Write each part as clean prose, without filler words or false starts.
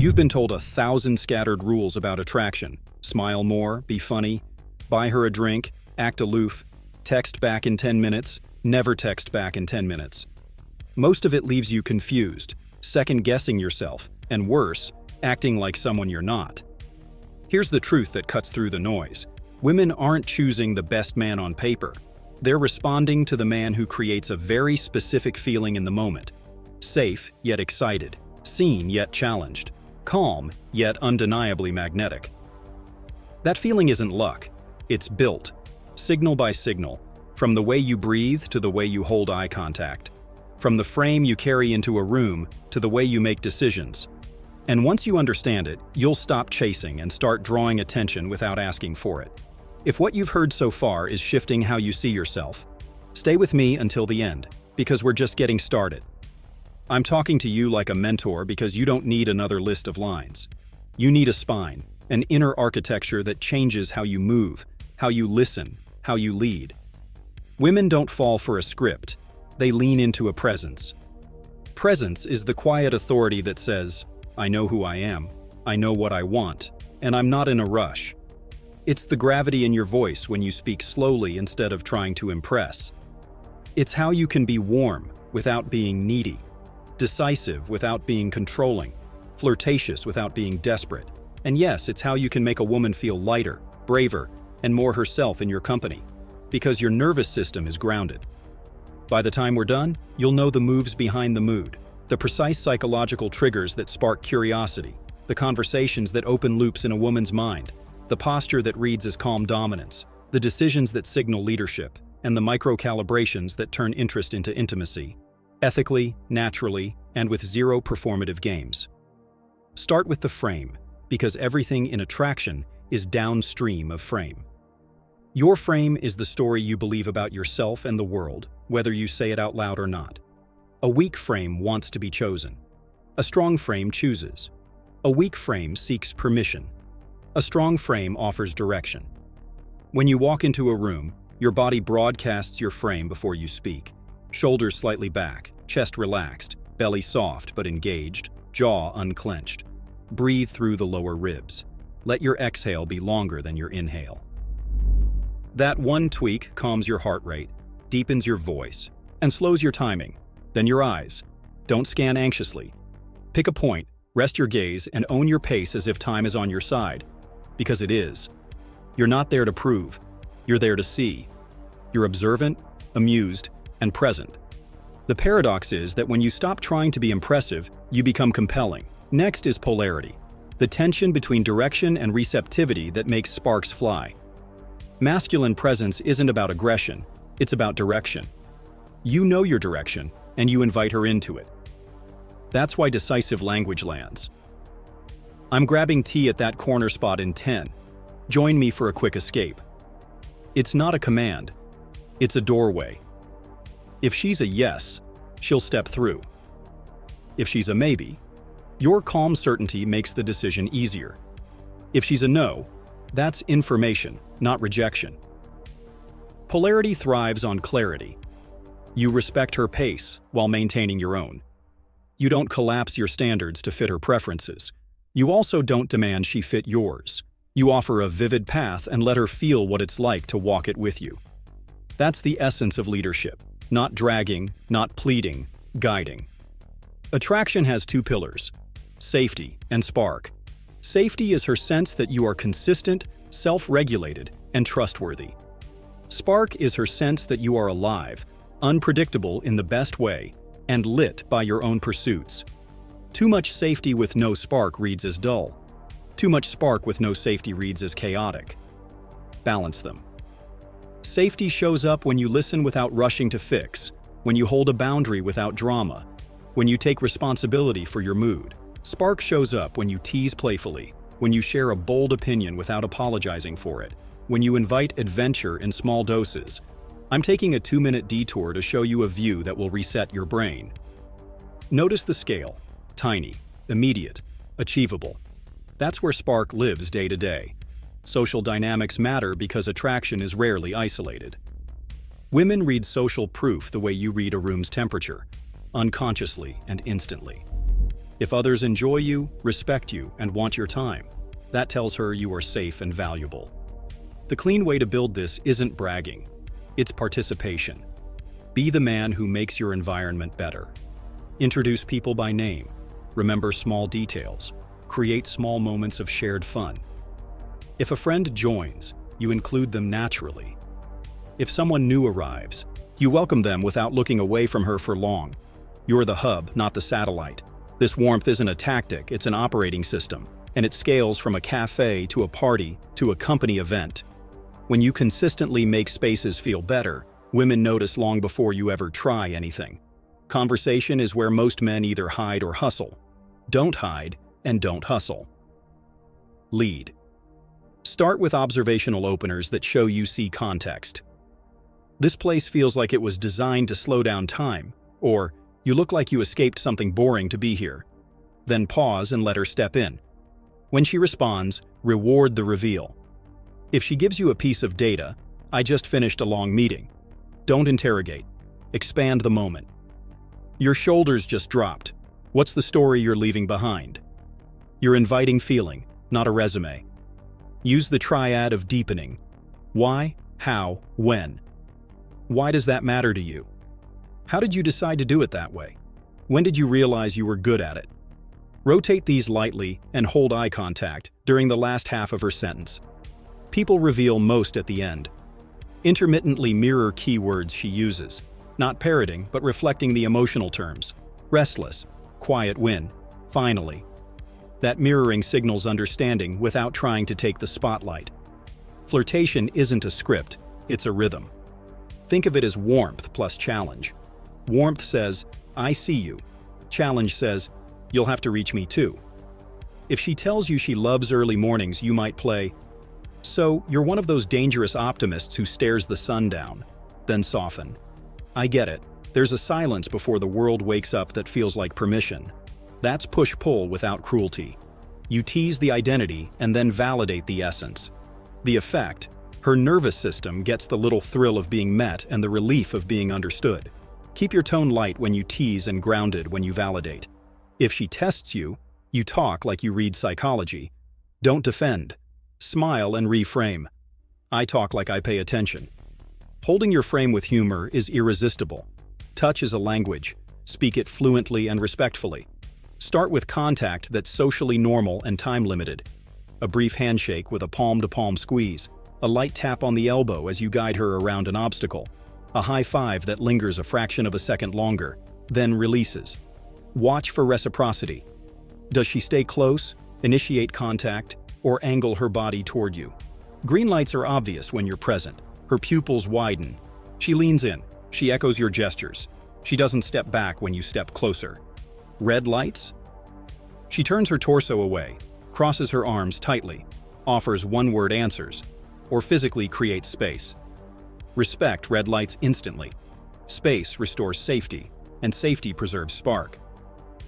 You've been told 1,000 scattered rules about attraction. Smile more, be funny, buy her a drink, act aloof, text back in 10 minutes, never text back in 10 minutes. Most of it leaves you confused, second-guessing yourself, and worse, acting like someone you're not. Here's the truth that cuts through the noise. Women aren't choosing the best man on paper. They're responding to the man who creates a very specific feeling in the moment. Safe, yet excited. Seen, yet challenged. Calm, yet undeniably magnetic. That feeling isn't luck. It's built, signal by signal, from the way you breathe to the way you hold eye contact, from the frame you carry into a room to the way you make decisions. And once you understand it, you'll stop chasing and start drawing attention without asking for it. If what you've heard so far is shifting how you see yourself, stay with me until the end, because we're just getting started. I'm talking to you like a mentor because you don't need another list of lines. You need a spine, an inner architecture that changes how you move, how you listen, how you lead. Women don't fall for a script, they lean into a presence. Presence is the quiet authority that says, I know who I am, I know what I want, and I'm not in a rush. It's the gravity in your voice when you speak slowly instead of trying to impress. It's how you can be warm without being needy, decisive without being controlling, flirtatious without being desperate. And yes, it's how you can make a woman feel lighter, braver, and more herself in your company, because your nervous system is grounded. By the time we're done, you'll know the moves behind the mood, the precise psychological triggers that spark curiosity, the conversations that open loops in a woman's mind, the posture that reads as calm dominance, the decisions that signal leadership, and the micro-calibrations that turn interest into intimacy, ethically, naturally, and with zero performative games. Start with the frame, because everything in attraction is downstream of frame. Your frame is the story you believe about yourself and the world, whether you say it out loud or not. A weak frame wants to be chosen. A strong frame chooses. A weak frame seeks permission. A strong frame offers direction. When you walk into a room, your body broadcasts your frame before you speak. Shoulders slightly back, chest relaxed, belly soft but engaged, jaw unclenched. Breathe through the lower ribs. Let your exhale be longer than your inhale. That one tweak calms your heart rate, deepens your voice, and slows your timing. Then your eyes. Don't scan anxiously. Pick a point, rest your gaze, and own your pace as if time is on your side. Because it is. You're not there to prove. You're there to see. You're observant, amused, and present. The paradox is that when you stop trying to be impressive, you become compelling. Next is polarity, the tension between direction and receptivity that makes sparks fly. Masculine presence isn't about aggression, it's about direction. You know your direction, and you invite her into it. That's why decisive language lands. I'm grabbing tea at that corner spot in 10. Join me for a quick escape. It's not a command, it's a doorway. If she's a yes, she'll step through. If she's a maybe, your calm certainty makes the decision easier. If she's a no, that's information, not rejection. Polarity thrives on clarity. You respect her pace while maintaining your own. You don't collapse your standards to fit her preferences. You also don't demand she fit yours. You offer a vivid path and let her feel what it's like to walk it with you. That's the essence of leadership. Not dragging, not pleading, guiding. Attraction has two pillars, safety and spark. Safety is her sense that you are consistent, self-regulated, and trustworthy. Spark is her sense that you are alive, unpredictable in the best way, and lit by your own pursuits. Too much safety with no spark reads as dull. Too much spark with no safety reads as chaotic. Balance them. Safety shows up when you listen without rushing to fix, when you hold a boundary without drama, when you take responsibility for your mood. Spark shows up when you tease playfully, when you share a bold opinion without apologizing for it, when you invite adventure in small doses. I'm taking a 2-minute detour to show you a view that will reset your brain. Notice the scale. Tiny, immediate, achievable. That's where spark lives day to day. Social dynamics matter because attraction is rarely isolated. Women read social proof the way you read a room's temperature, unconsciously and instantly. If others enjoy you, respect you, and want your time, that tells her you are safe and valuable. The clean way to build this isn't bragging, it's participation. Be the man who makes your environment better. Introduce people by name. Remember small details. Create small moments of shared fun. If a friend joins, you include them naturally. If someone new arrives, you welcome them without looking away from her for long. You're the hub, not the satellite. This warmth isn't a tactic, it's an operating system, and it scales from a cafe to a party to a company event. When you consistently make spaces feel better, women notice long before you ever try anything. Conversation is where most men either hide or hustle. Don't hide and don't hustle. Lead. Start with observational openers that show you see context. This place feels like it was designed to slow down time, or you look like you escaped something boring to be here. Then pause and let her step in. When she responds, reward the reveal. If she gives you a piece of data, I just finished a long meeting. Don't interrogate. Expand the moment. Your shoulders just dropped. What's the story you're leaving behind? Your inviting feeling, not a resume. Use the triad of deepening. Why, how, when. Why does that matter to you? How did you decide to do it that way? When did you realize you were good at it? Rotate these lightly and hold eye contact during the last half of her sentence. People reveal most at the end. Intermittently mirror keywords she uses, not parroting but reflecting the emotional terms. Restless, quiet win, finally. That mirroring signals understanding without trying to take the spotlight. Flirtation isn't a script, it's a rhythm. Think of it as warmth plus challenge. Warmth says, I see you. Challenge says, you'll have to reach me too. If she tells you she loves early mornings, you might play, so you're one of those dangerous optimists who stares the sun down, then soften. I get it. There's a silence before the world wakes up that feels like permission. That's push-pull without cruelty. You tease the identity and then validate the essence. The effect, her nervous system gets the little thrill of being met and the relief of being understood. Keep your tone light when you tease and grounded when you validate. If she tests you, you talk like you read psychology. Don't defend. Smile and reframe. I talk like I pay attention. Holding your frame with humor is irresistible. Touch is a language. Speak it fluently and respectfully. Start with contact that's socially normal and time-limited. A brief handshake with a palm-to-palm squeeze. A light tap on the elbow as you guide her around an obstacle. A high five that lingers a fraction of a second longer, then releases. Watch for reciprocity. Does she stay close, initiate contact, or angle her body toward you? Green lights are obvious when you're present. Her pupils widen. She leans in. She echoes your gestures. She doesn't step back when you step closer. Red lights? She turns her torso away, crosses her arms tightly, offers one-word answers, or physically creates space. Respect red lights instantly. Space restores safety, and safety preserves spark.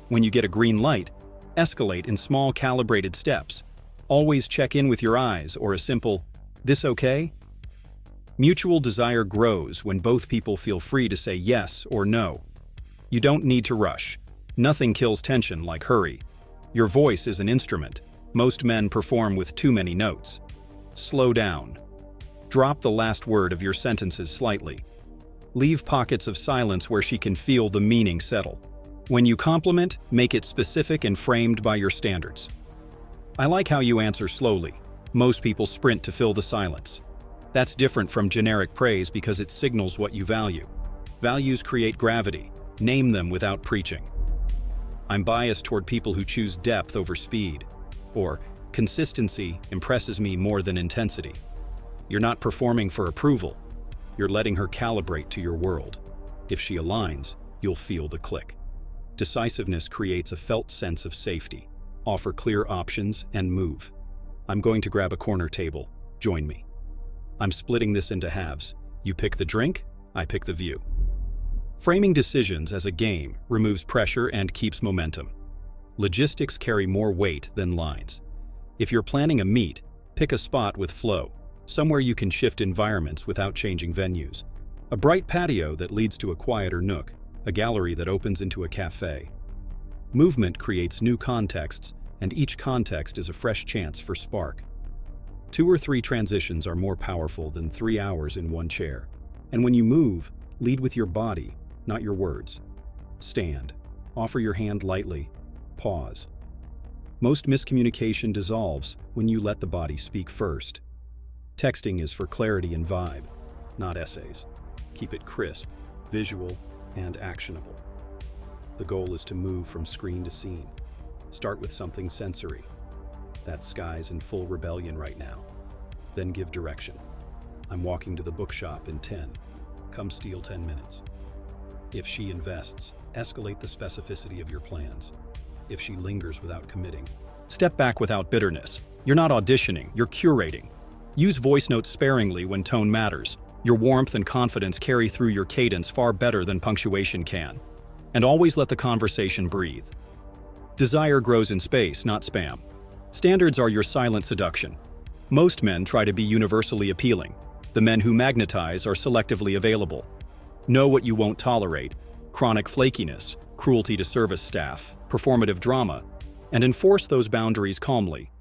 When you get a green light, escalate in small calibrated steps. Always check in with your eyes or a simple, "This okay?" Mutual desire grows when both people feel free to say yes or no. You don't need to rush. Nothing kills tension like hurry. Your voice is an instrument. Most men perform with too many notes. Slow down. Drop the last word of your sentences slightly. Leave pockets of silence where she can feel the meaning settle. When you compliment, make it specific and framed by your standards. I like how you answer slowly. Most people sprint to fill the silence. That's different from generic praise because it signals what you value. Values create gravity. Name them without preaching. I'm biased toward people who choose depth over speed. Or, consistency impresses me more than intensity. You're not performing for approval. You're letting her calibrate to your world. If she aligns, you'll feel the click. Decisiveness creates a felt sense of safety. Offer clear options and move. I'm going to grab a corner table. Join me. I'm splitting this into halves. You pick the drink, I pick the view. Framing decisions as a game removes pressure and keeps momentum. Logistics carry more weight than lines. If you're planning a meet, pick a spot with flow, somewhere you can shift environments without changing venues. A bright patio that leads to a quieter nook, a gallery that opens into a cafe. Movement creates new contexts, and each context is a fresh chance for spark. 2 or 3 transitions are more powerful than 3 hours in one chair. And when you move, lead with your body, not your words. Stand. Offer your hand lightly. Pause. Most miscommunication dissolves when you let the body speak first. Texting is for clarity and vibe, not essays. Keep it crisp, visual, and actionable. The goal is to move from screen to scene. Start with something sensory. That sky's in full rebellion right now. Then give direction. I'm walking to the bookshop in 10. Come steal 10 minutes. If she invests, escalate the specificity of your plans. If she lingers without committing, step back without bitterness. You're not auditioning, you're curating. Use voice notes sparingly when tone matters. Your warmth and confidence carry through your cadence far better than punctuation can. And always let the conversation breathe. Desire grows in space, not spam. Standards are your silent seduction. Most men try to be universally appealing. The men who magnetize are selectively available. Know what you won't tolerate: chronic flakiness, cruelty to service staff, performative drama, and enforce those boundaries calmly.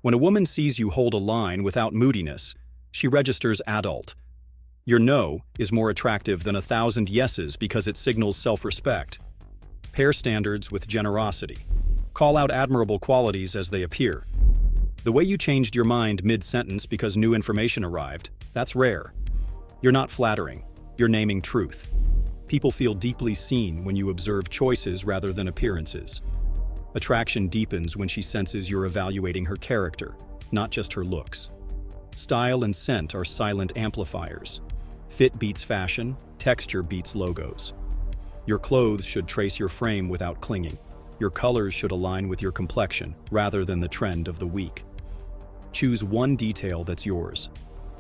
When a woman sees you hold a line without moodiness, she registers adult. Your no is more attractive than 1,000 yeses because it signals self-respect. Pair standards with generosity. Call out admirable qualities as they appear. The way you changed your mind mid-sentence because new information arrived, that's rare. You're not flattering, you're naming truth. People feel deeply seen when you observe choices rather than appearances. Attraction deepens when she senses you're evaluating her character, not just her looks. Style and scent are silent amplifiers. Fit beats fashion, texture beats logos. Your clothes should trace your frame without clinging. Your colors should align with your complexion rather than the trend of the week. Choose one detail that's yours.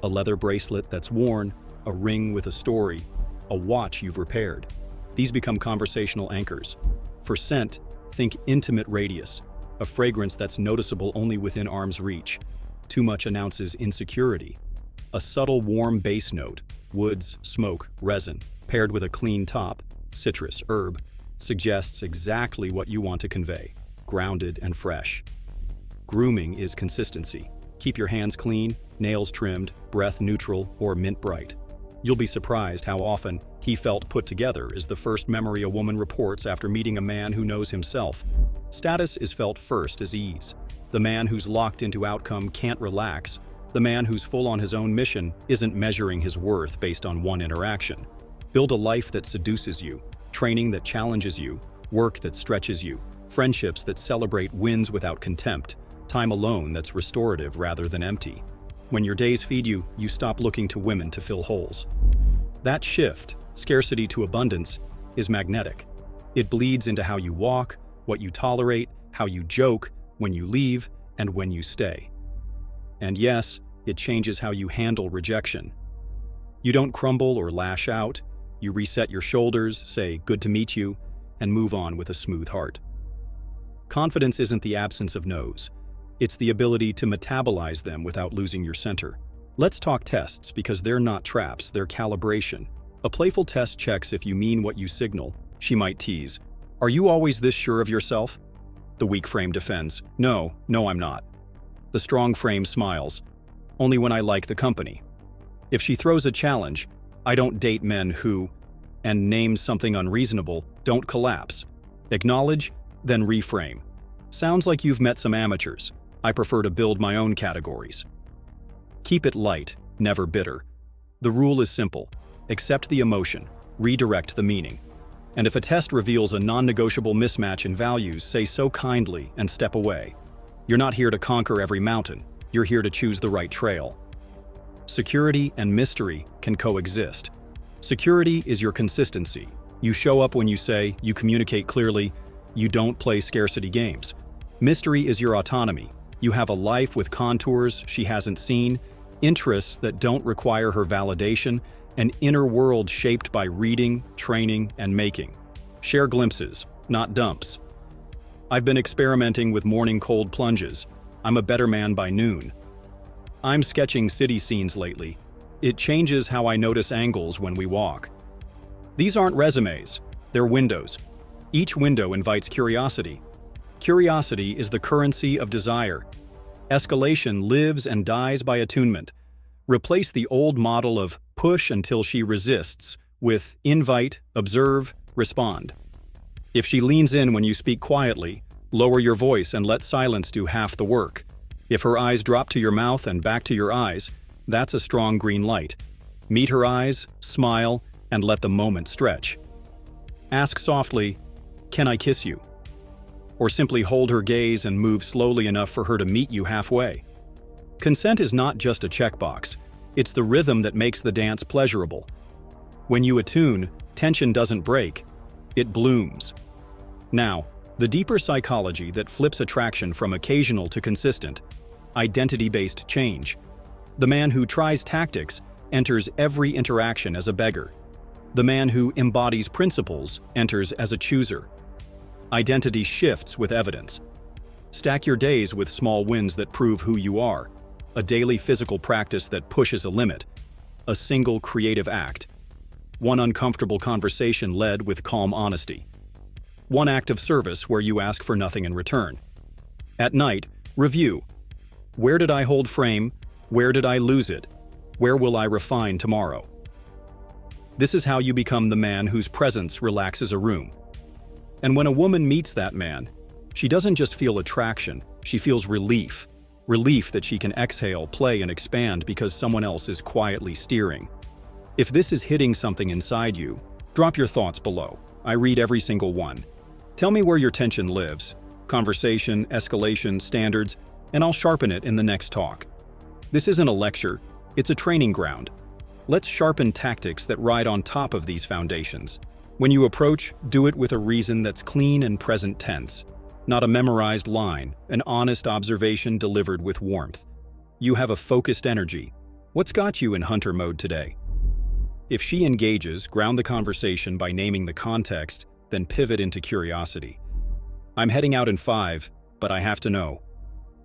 A leather bracelet that's worn, a ring with a story, a watch you've repaired. These become conversational anchors. For scent, think intimate radius, a fragrance that's noticeable only within arm's reach. Too much announces insecurity. A subtle warm base note, woods, smoke, resin, paired with a clean top, citrus, herb, suggests exactly what you want to convey: grounded and fresh. Grooming is consistency. Keep your hands clean, nails trimmed, breath neutral, or mint bright. You'll be surprised how often "he felt put together" is the first memory a woman reports after meeting a man who knows himself. Status is felt first as ease. The man who's locked into outcome can't relax. The man who's full on his own mission isn't measuring his worth based on one interaction. Build a life that seduces you, training that challenges you, work that stretches you, friendships that celebrate wins without contempt, time alone that's restorative rather than empty. When your days feed you, you stop looking to women to fill holes. That shift, scarcity to abundance, is magnetic. It bleeds into how you walk, what you tolerate, how you joke, when you leave, and when you stay. And yes, it changes how you handle rejection. You don't crumble or lash out. You reset your shoulders, say "good to meet you," and move on with a smooth heart. Confidence isn't the absence of no's. It's the ability to metabolize them without losing your center. Let's talk tests, because they're not traps, they're calibration. A playful test checks if you mean what you signal. She might tease, "Are you always this sure of yourself?" The weak frame defends, No, I'm not." The strong frame smiles, "Only when I like the company." If she throws a challenge, "I don't date men who," and names something unreasonable, don't collapse. Acknowledge, then reframe. "Sounds like you've met some amateurs. I prefer to build my own categories." Keep it light, never bitter. The rule is simple: accept the emotion, redirect the meaning. And if a test reveals a non-negotiable mismatch in values, say so kindly and step away. You're not here to conquer every mountain. You're here to choose the right trail. Security and mystery can coexist. Security is your consistency. You show up when you say, you communicate clearly, you don't play scarcity games. Mystery is your autonomy. You have a life with contours she hasn't seen, interests that don't require her validation, an inner world shaped by reading, training, and making. Share glimpses, not dumps. I've been experimenting with morning cold plunges. I'm a better man by noon. I'm sketching city scenes lately. It changes how I notice angles when we walk. These aren't resumes, they're windows. Each window invites curiosity. Curiosity is the currency of desire. Escalation lives and dies by attunement. Replace the old model of push until she resists with invite, observe, respond. If she leans in when you speak quietly, lower your voice and let silence do half the work. If her eyes drop to your mouth and back to your eyes, that's a strong green light. Meet her eyes, smile, and let the moment stretch. Ask softly, "Can I kiss you?" Or simply hold her gaze and move slowly enough for her to meet you halfway. Consent is not just a checkbox, it's the rhythm that makes the dance pleasurable. When you attune, tension doesn't break, it blooms. Now, the deeper psychology that flips attraction from occasional to consistent, identity-based change. The man who tries tactics enters every interaction as a beggar. The man who embodies principles enters as a chooser. Identity shifts with evidence. Stack your days with small wins that prove who you are. A daily physical practice that pushes a limit. A single creative act. One uncomfortable conversation led with calm honesty. One act of service where you ask for nothing in return. At night, review. Where did I hold frame? Where did I lose it? Where will I refine tomorrow? This is how you become the man whose presence relaxes a room. And when a woman meets that man, she doesn't just feel attraction, she feels relief. Relief that she can exhale, play, and expand because someone else is quietly steering. If this is hitting something inside you, drop your thoughts below. I read every single one. Tell me where your tension lives. Conversation, escalation, standards, and I'll sharpen it in the next talk. This isn't a lecture, it's a training ground. Let's sharpen tactics that ride on top of these foundations. When you approach, do it with a reason that's clean and present tense. Not a memorized line, an honest observation delivered with warmth. You have a focused energy. What's got you in hunter mode today? If she engages, ground the conversation by naming the context, then pivot into curiosity. I'm heading out in 5, but I have to know.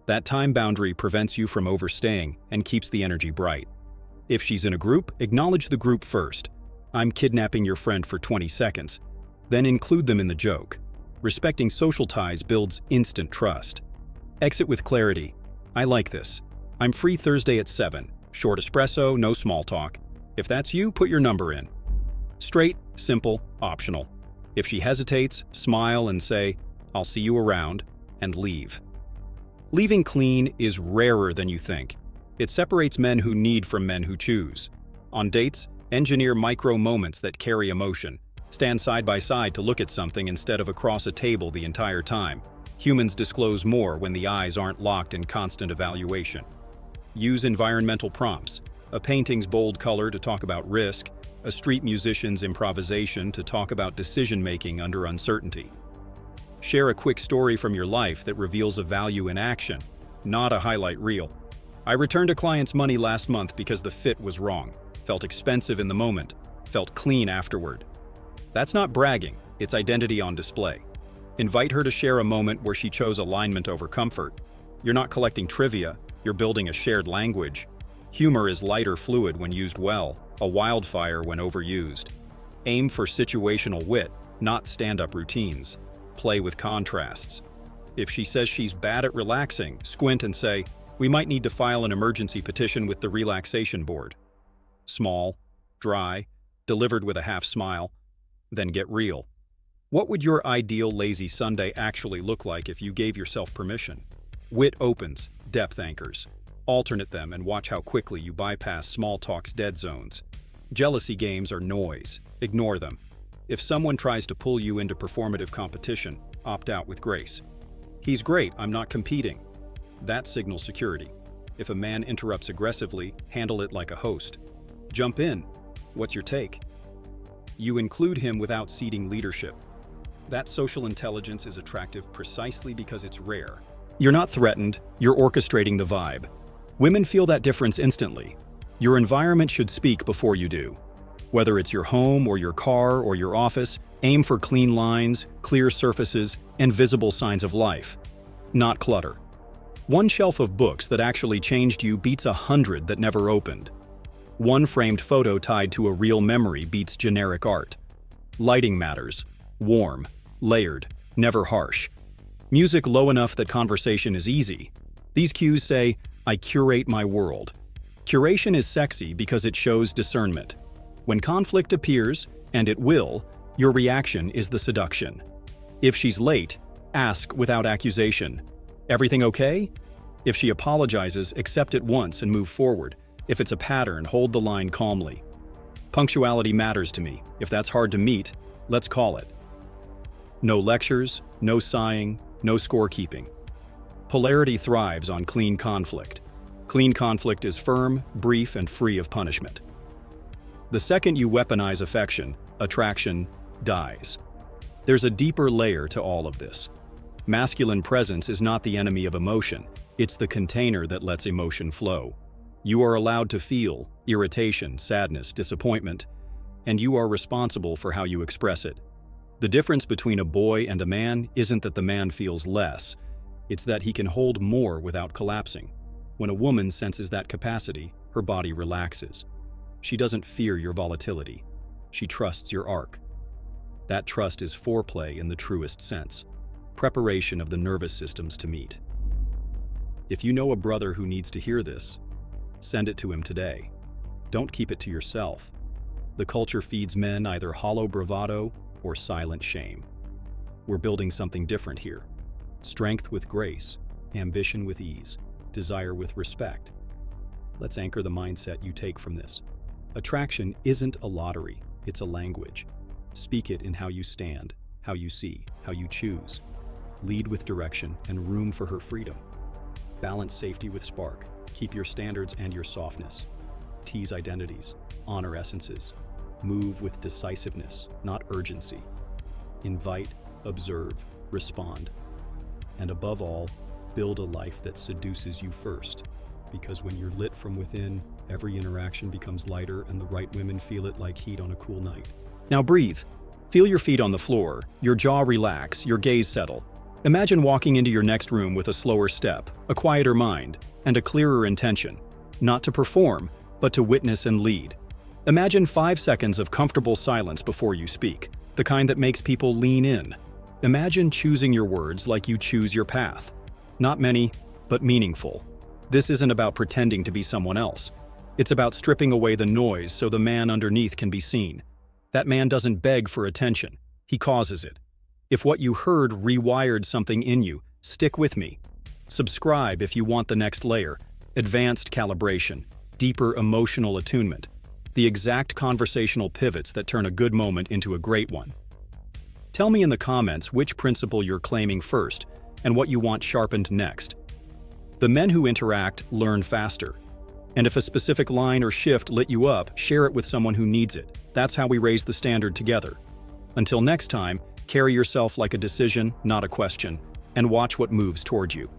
That time boundary prevents you from overstaying and keeps the energy bright. If she's in a group, acknowledge the group first. I'm kidnapping your friend for 20 seconds. Then include them in the joke. Respecting social ties builds instant trust. Exit with clarity. I like this. I'm free Thursday at 7. Short espresso, no small talk. If that's you, put your number in. Straight, simple, optional. If she hesitates, smile and say, "I'll see you around," and leave. Leaving clean is rarer than you think. It separates men who need from men who choose. On dates, engineer micro moments that carry emotion. Stand side by side to look at something instead of across a table the entire time. Humans disclose more when the eyes aren't locked in constant evaluation. Use environmental prompts. A painting's bold color to talk about risk, a street musician's improvisation to talk about decision-making under uncertainty. Share a quick story from your life that reveals a value in action, not a highlight reel. I returned a client's money last month because the fit was wrong. Felt expensive in the moment, felt clean afterward. That's not bragging, it's identity on display. Invite her to share a moment where she chose alignment over comfort. You're not collecting trivia, you're building a shared language. Humor is lighter fluid when used well, a wildfire when overused. Aim for situational wit, not stand-up routines. Play with contrasts. If she says she's bad at relaxing, squint and say, "We might need to file an emergency petition with the relaxation board." Small, dry, delivered with a half smile, then get real. What would your ideal lazy Sunday actually look like if you gave yourself permission? Wit opens, depth anchors. Alternate them and watch how quickly you bypass small talk's dead zones. Jealousy games are noise. Ignore them. If someone tries to pull you into performative competition, opt out with grace. "He's great, I'm not competing." That signals security. If a man interrupts aggressively, handle it like a host. Jump in. What's your take? You include him without ceding leadership. That social intelligence is attractive precisely because it's rare. You're not threatened, you're orchestrating the vibe. Women feel that difference instantly. Your environment should speak before you do. Whether it's your home or your car or your office, aim for clean lines, clear surfaces, and visible signs of life. Not clutter. One shelf of books that actually changed you beats 100 that never opened. One framed photo tied to a real memory beats generic art. Lighting matters. Warm, layered, never harsh. Music low enough that conversation is easy. These cues say, I curate my world. Curation is sexy because it shows discernment. When conflict appears, and it will, your reaction is the seduction. If she's late, ask without accusation. Everything okay? If she apologizes, accept it once and move forward. If it's a pattern, hold the line calmly. Punctuality matters to me. If that's hard to meet, let's call it. No lectures, no sighing, no scorekeeping. Polarity thrives on clean conflict. Clean conflict is firm, brief, and free of punishment. The second you weaponize affection, attraction dies. There's a deeper layer to all of this. Masculine presence is not the enemy of emotion. It's the container that lets emotion flow. You are allowed to feel irritation, sadness, disappointment, and you are responsible for how you express it. The difference between a boy and a man isn't that the man feels less, it's that he can hold more without collapsing. When a woman senses that capacity, her body relaxes. She doesn't fear your volatility. She trusts your arc. That trust is foreplay in the truest sense, preparation of the nervous systems to meet. If you know a brother who needs to hear this, send it to him today. Don't keep it to yourself. The culture feeds men either hollow bravado or silent shame. We're building something different here. Strength with grace, ambition with ease, desire with respect. Let's anchor the mindset you take from this. Attraction isn't a lottery, it's a language. Speak it in how you stand, how you see, how you choose. Lead with direction and room for her freedom. Balance safety with spark. Keep your standards and your softness. Tease identities, honor essences. Move with decisiveness, not urgency. Invite, observe, respond. And above all, build a life that seduces you first. Because when you're lit from within, every interaction becomes lighter and the right women feel it like heat on a cool night. Now breathe. Feel your feet on the floor, your jaw relax, your gaze settle. Imagine walking into your next room with a slower step, a quieter mind, and a clearer intention. Not to perform, but to witness and lead. Imagine 5 seconds of comfortable silence before you speak, the kind that makes people lean in. Imagine choosing your words like you choose your path. Not many, but meaningful. This isn't about pretending to be someone else. It's about stripping away the noise so the man underneath can be seen. That man doesn't beg for attention. He causes it. If what you heard rewired something in you, stick with me. Subscribe if you want the next layer. Advanced calibration, deeper emotional attunement. The exact conversational pivots that turn a good moment into a great one. Tell me in the comments which principle you're claiming first and what you want sharpened next. The men who interact learn faster. And if a specific line or shift lit you up, share it with someone who needs it. That's how we raise the standard together. Until next time, carry yourself like a decision, not a question, and watch what moves toward you.